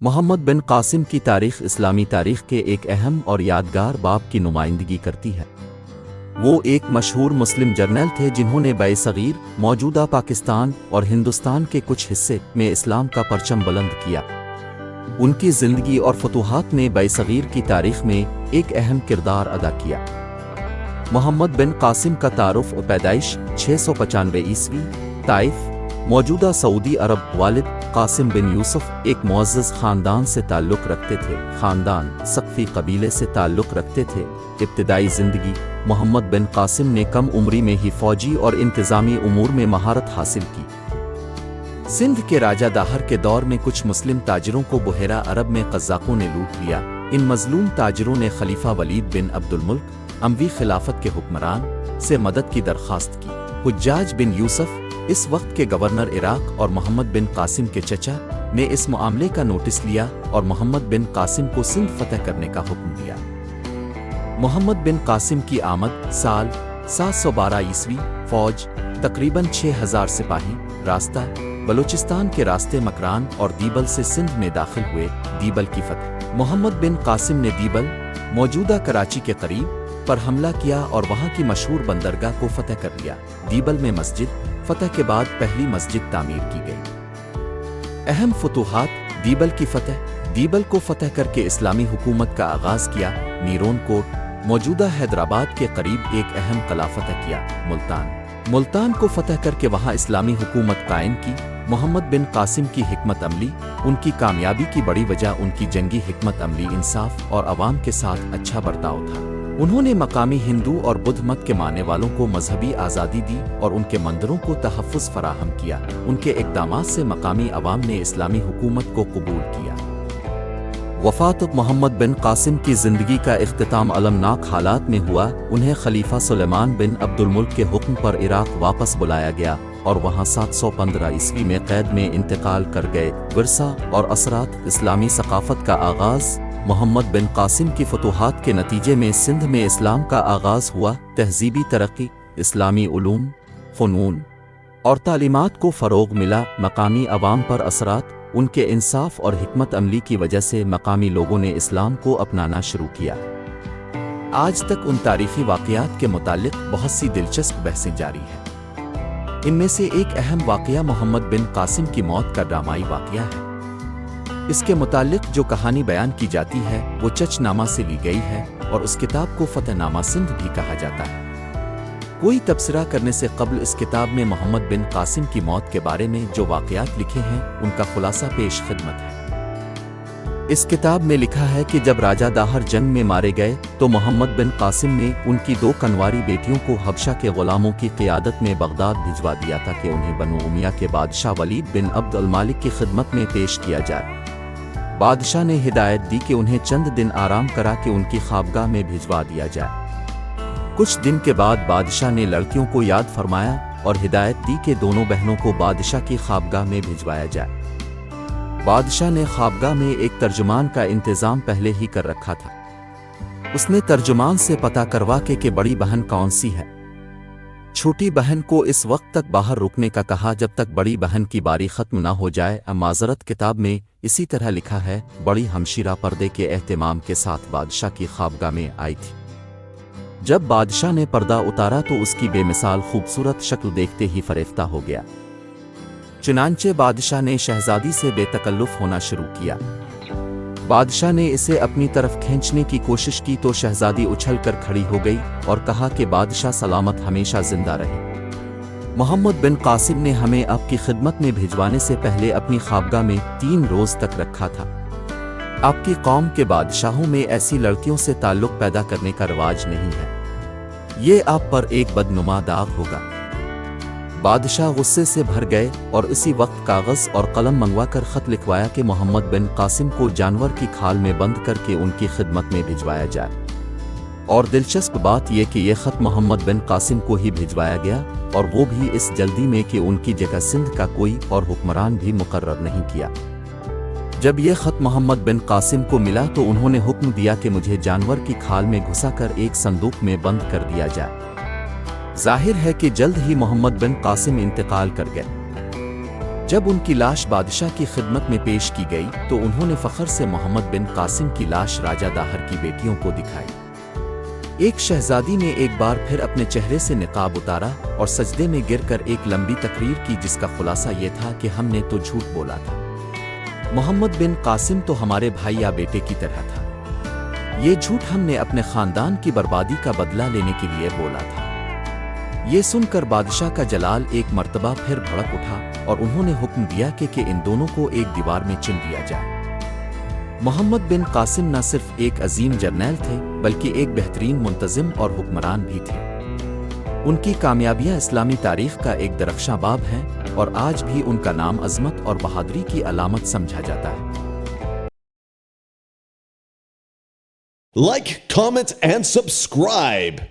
محمد بن قاسم کی تاریخ اسلامی تاریخ کے ایک اہم اور یادگار باب کی نمائندگی کرتی ہے۔ وہ ایک مشہور مسلم جرنیل تھے جنہوں نے برصغیر صغیر، موجودہ پاکستان اور ہندوستان کے کچھ حصے میں اسلام کا پرچم بلند کیا۔ ان کی زندگی اور فتوحات نے برصغیر صغیر کی تاریخ میں ایک اہم کردار ادا کیا۔ محمد بن قاسم کا تعارف و پیدائش 695 عیسوی، طائف، موجودہ سعودی عرب۔ والد قاسم بن یوسف ایک معزز خاندان سے تعلق رکھتے تھے۔ خاندان ثقفی قبیلے سے تعلق رکھتے تھے۔ ابتدائی زندگی محمد بن قاسم نے کم عمری میں ہی فوجی اور انتظامی امور میں مہارت حاصل کی۔ سندھ کے راجہ داہر کے دور میں کچھ مسلم تاجروں کو بحیرہ عرب میں قزاقوں نے لوٹ لیا۔ ان مظلوم تاجروں نے خلیفہ ولید بن عبد الملک اموی خلافت کے حکمران سے مدد کی درخواست کی۔ حجاج بن یوسف اس وقت کے گورنر عراق اور محمد بن قاسم کے چچا نے اس معاملے کا نوٹس لیا اور محمد بن قاسم کو سندھ فتح کرنے کا حکم دیا۔ محمد بن قاسم کی آمد سال 712 عیسوی، فوج تقریباً 6000 سپاہی، راستہ بلوچستان کے راستے مکران اور دیبل سے سندھ میں داخل ہوئے۔ دیبل کی فتح محمد بن قاسم نے دیبل، موجودہ کراچی کے قریب، پر حملہ کیا اور وہاں کی مشہور بندرگاہ کو فتح کر لیا۔ دیبل میں مسجد فتح کے بعد پہلی مسجد تعمیر کی گئی۔ اہم فتوحات دیبل کی فتح دیبل کو فتح کر کے اسلامی حکومت کا آغاز کیا۔ نیرون کوٹ، موجودہ حیدرآباد کے قریب، ایک اہم قلعہ فتح کیا۔ ملتان کو فتح کر کے وہاں اسلامی حکومت قائم کی۔ محمد بن قاسم کی حکمت عملی ان کی کامیابی کی بڑی وجہ ان کی جنگی حکمت عملی، انصاف اور عوام کے ساتھ اچھا برتاؤ تھا۔ انہوں نے مقامی ہندو اور بدھ مت کے ماننے والوں کو مذہبی آزادی دی اور ان کے مندروں کو تحفظ فراہم کیا۔ ان کے اقدامات سے مقامی عوام نے اسلامی حکومت کو قبول کیا۔ وفات محمد بن قاسم کی زندگی کا اختتام المناک حالات میں ہوا۔ انہیں خلیفہ سلیمان بن عبد الملک کے حکم پر عراق واپس بلایا گیا اور وہاں 715 عیسوی میں قید میں انتقال کر گئے۔ ورثہ اور اثرات اسلامی ثقافت کا آغاز محمد بن قاسم کی فتوحات کے نتیجے میں سندھ میں اسلام کا آغاز ہوا۔ تہذیبی ترقی، اسلامی علوم، فنون اور تعلیمات کو فروغ ملا۔ مقامی عوام پر اثرات ان کے انصاف اور حکمت عملی کی وجہ سے مقامی لوگوں نے اسلام کو اپنانا شروع کیا۔ آج تک ان تاریخی واقعات کے متعلق بہت سی دلچسپ بحثیں جاری ہیں۔ ان میں سے ایک اہم واقعہ محمد بن قاسم کی موت کا ڈرامائی واقعہ ہے۔ اس کے متعلق جو کہانی بیان کی جاتی ہے وہ چچ نامہ سے لی گئی ہے اور اس کتاب کو فتح نامہ سندھ بھی کہا جاتا ہے۔ کوئی تبصرہ کرنے سے قبل اس کتاب میں محمد بن قاسم کی موت کے بارے میں جو واقعات لکھے ہیں ان کا خلاصہ پیش خدمت ہے۔ اس کتاب میں لکھا ہے کہ جب راجہ داہر جنگ میں مارے گئے تو محمد بن قاسم نے ان کی 2 کنواری بیٹیوں کو حبشہ کے غلاموں کی قیادت میں بغداد بھجوا دیا تھا کہ انہیں بنو امیہ کے بادشاہ ولید بن عبد المالک کی خدمت میں پیش کیا جائے۔ بادشاہ نے ہدایت دی کہ انہیں چند دن آرام کرا کہ ان کی خوابگاہ میں بھجوا دیا جائے۔ کچھ دن کے بعد بادشاہ نے لڑکیوں کو یاد فرمایا اور ہدایت دی کہ دونوں بہنوں کو بادشاہ کی خوابگاہ میں بھجوایا جائے۔ بادشاہ نے خوابگاہ میں ایک ترجمان کا انتظام پہلے ہی کر رکھا تھا۔ اس نے ترجمان سے پتہ کروا کہ بڑی بہن کون سی ہے۔ چھوٹی بہن کو اس وقت تک باہر رکنے کا کہا جب تک بڑی بہن کی باری ختم نہ ہو جائے۔ معذرت کتاب میں اسی طرح لکھا ہے، بڑی ہمشیرہ پردے کے اہتمام کے ساتھ بادشاہ کی خوابگاہ میں آئی تھی۔ جب بادشاہ نے پردہ اتارا تو اس کی بے مثال خوبصورت شکل دیکھتے ہی فریفتہ ہو گیا۔ چنانچہ بادشاہ نے شہزادی سے بے تکلف ہونا شروع کیا۔ بادشاہ نے اسے اپنی طرف کھینچنے کی کوشش کی تو شہزادی اچھل کر کھڑی ہو گئی اور کہا کہ بادشاہ سلامت ہمیشہ زندہ رہے۔ محمد بن قاسم نے ہمیں آپ کی خدمت میں بھجوانے سے پہلے اپنی خوابگاہ میں 3 روز تک رکھا تھا۔ آپ کی قوم کے بادشاہوں میں ایسی لڑکیوں سے تعلق پیدا کرنے کا رواج نہیں ہے۔ یہ آپ پر ایک بدنما داغ ہوگا۔ بادشاہ غصے سے بھر گئے اور اسی وقت کاغذ اور قلم منگوا کر خط لکھوایا کہ محمد بن قاسم کو جانور کی کھال میں بند کر کے ان کی خدمت میں بھجوایا جائے۔ اور دلچسپ بات یہ کہ یہ خط محمد بن قاسم کو ہی بھجوایا گیا اور وہ بھی اس جلدی میں کہ ان کی جگہ سندھ کا کوئی اور حکمران بھی مقرر نہیں کیا۔ جب یہ خط محمد بن قاسم کو ملا تو انہوں نے حکم دیا کہ مجھے جانور کی کھال میں گھسا کر ایک صندوق میں بند کر دیا جائے۔ ظاہر ہے کہ جلد ہی محمد بن قاسم انتقال کر گئے۔ جب ان کی لاش بادشاہ کی خدمت میں پیش کی گئی تو انہوں نے فخر سے محمد بن قاسم کی لاش راجہ داہر کی بیٹیوں کو دکھائی۔ ایک شہزادی نے ایک بار پھر اپنے چہرے سے نقاب اتارا اور سجدے میں گر کر ایک لمبی تقریر کی جس کا خلاصہ یہ تھا کہ ہم نے تو جھوٹ بولا تھا، محمد بن قاسم تو ہمارے بھائی یا بیٹے کی طرح تھا، یہ جھوٹ ہم نے اپنے خاندان کی بربادی کا بدلہ لینے کے لیے بولا تھا۔ یہ سن کر بادشاہ کا جلال ایک مرتبہ پھر بھڑک اٹھا اور انہوں نے حکم دیا کہ ان دونوں کو ایک دیوار میں چن دیا جائے۔ محمد بن قاسم نہ صرف ایک عظیم جرنیل تھے بلکہ ایک بہترین منتظم اور حکمران بھی تھے۔ ان کی کامیابیاں اسلامی تاریخ کا ایک درخشاں باب ہیں اور آج بھی ان کا نام عظمت اور بہادری کی علامت سمجھا جاتا ہے۔ Like, comment, and subscribe.